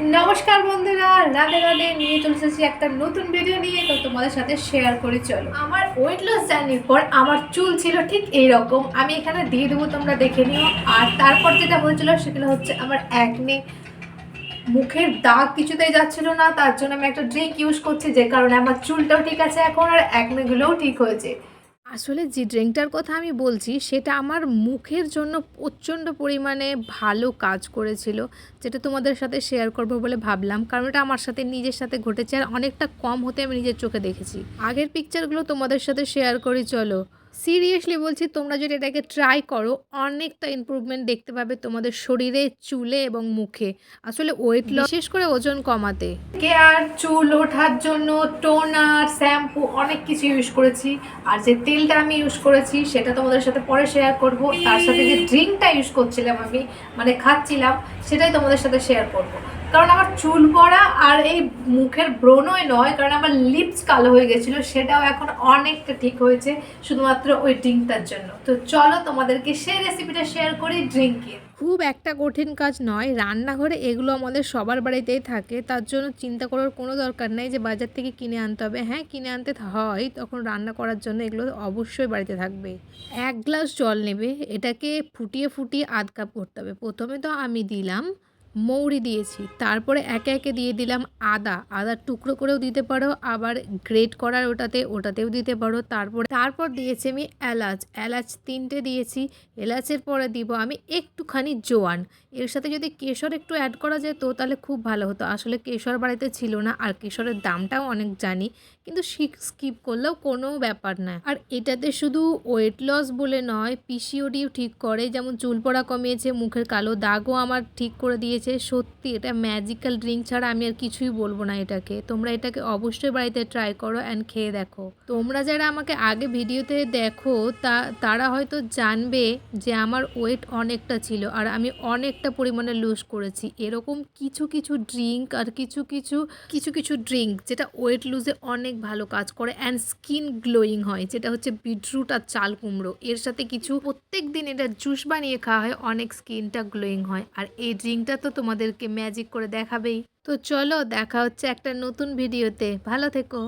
নমস্কার বন্ধুরা, রাধে রাধে। নিয়ে চলে এসেছি একটা নতুন ভিডিও নিয়ে, তো তোমাদের সাথে শেয়ার করি। চলো, আমার ওয়েট লস জার্নির পর আমার চুল ছিল ঠিক এইরকম। আমি এখানে দিয়ে দেবো, তোমরা দেখে নিও। আর তারপর যেটা হয়েছিল সেগুলো হচ্ছে আমার একনে, মুখের দাগ কিছুতেই যাচ্ছিল না। তার জন্য আমি একটা ড্রিঙ্ক ইউজ করছি, যে কারণে আমার চুলটাও ঠিক আছে এখন, আর একনেগুলোও ঠিক হয়েছে। আসলে যে ড্রিঙ্কটার কথা আমি বলছি সেটা আমার মুখের জন্য প্রচণ্ড পরিমাণে ভালো কাজ করেছিল, যেটা তোমাদের সাথে শেয়ার করবো বলে ভাবলাম, কারণ এটা আমার সাথে নিজের সাথে ঘটেছে আর অনেকটা কম হতে আমি নিজের চোখে দেখেছি। আগের পিকচারগুলো তোমাদের সাথে শেয়ার করি, চলো। সিরিয়াসলি বলছি, তোমরা যদি এটাকে ট্রাই করো অনেকটা ইমপ্রুভমেন্ট দেখতে পাবে তোমাদের শরীরে, চুলে এবং মুখে। আসলে ওয়েট লস, বিশেষ করে ওজন কমাতে, কেয়ার, চুল ওঠার জন্য টোনার, শ্যাম্পু অনেক কিছু ইউজ করেছি। আর যে তেলটা আমি ইউজ করেছি সেটা তোমাদের সাথে পরে শেয়ার করব। তার সাথে যে ড্রিঙ্কটা ইউজ করছিলাম আমি, মানে খাচ্ছিলাম, সেটাই তোমাদের সাথে শেয়ার করব। কারণ আমার চুল পড়া আর এই মুখের ব্রণই নয়, কারণ আমার লিপস কালো হয়ে গেছিলো, সেটাও এখন অনেকটা ঠিক হয়েছে শুধুমাত্র ওই ড্রিঙ্কটার জন্য। তো চলো তোমাদেরকে সেই রেসিপিটা শেয়ার করি ড্রিঙ্কের। খুব একটা কঠিন কাজ নয়, রান্নাঘরে এগুলো আমাদের সবার বাড়িতেই থাকে, তার জন্য চিন্তা করার কোনো দরকার নেই যে বাজার থেকে কিনে আনতে হবে। হ্যাঁ, কিনে আনতে হয়, তখন রান্না করার জন্য এগুলো অবশ্যই বাড়িতে থাকবে। 1 গ্লাস জল নেবে, এটাকে ফুটিয়ে ফুটিয়ে আধ কাপ করতে হবে। প্রথমে তো আমি দিলাম মৌরি দিয়েছি, তারপরে একে একে দিয়ে দিলাম আদার টুকরো করেও দিতে পারো, আবার গ্রেট করার ওটাতেও দিতে পারো। তারপর দিয়েছি আমি এলাচ 3টে দিয়েছি। এলাচের পরে দিব আমি একটুখানি জোয়ান। এর সাথে যদি কেশর একটু অ্যাড করা যেত তাহলে খুব ভালো হতো। আসলে কেশর বাড়িতে ছিল না, আর কেশরের দামটাও অনেক জানি, কিন্তু স্কিপ করলেও কোনো ব্যাপার না। আর এটাতে শুধু ওয়েট লস বলে নয়, পিসিওডিও ঠিক করে, যেমন চুল পড়া কমিয়েছে, মুখের কালো দাগও আমার ঠিক করে দিয়েছে। সত্যি এটা ম্যাজিক্যাল ড্রিঙ্ক ছাড়া আমি আর কিছুই বলবো না এটাকে। তোমরা এটাকে অবশ্যই বাড়িতে ট্রাই করো অ্যান্ড খেয়ে দেখো। তোমরা যারা আমাকে আগে ভিডিওতে দেখো তারা হয়তো জানবে যে আমার ওয়েট অনেকটা ছিল আর আমি অনেকটা পরিমাণে লুজ করেছি। এরকম কিছু কিছু ড্রিঙ্ক আর কিছু ড্রিঙ্ক যেটা ওয়েট লুজে অনেক ভালো কাজ করে অ্যান্ড স্কিন গ্লোয়িং হয়, যেটা হচ্ছে বিটরুট আর চাল কুমড়ো। এর সাথে কিছু প্রত্যেক দিন এটা জুস বানিয়ে খাওয়া হয়, অনেক স্কিনটা গ্লোয়িং হয়। আর এই ড্রিঙ্কটা তো তোমাদেরকে ম্যাজিক করে দেখাবেই। তো চলো, দেখা হচ্ছে একটা নতুন ভিডিওতে। ভালো থেকো।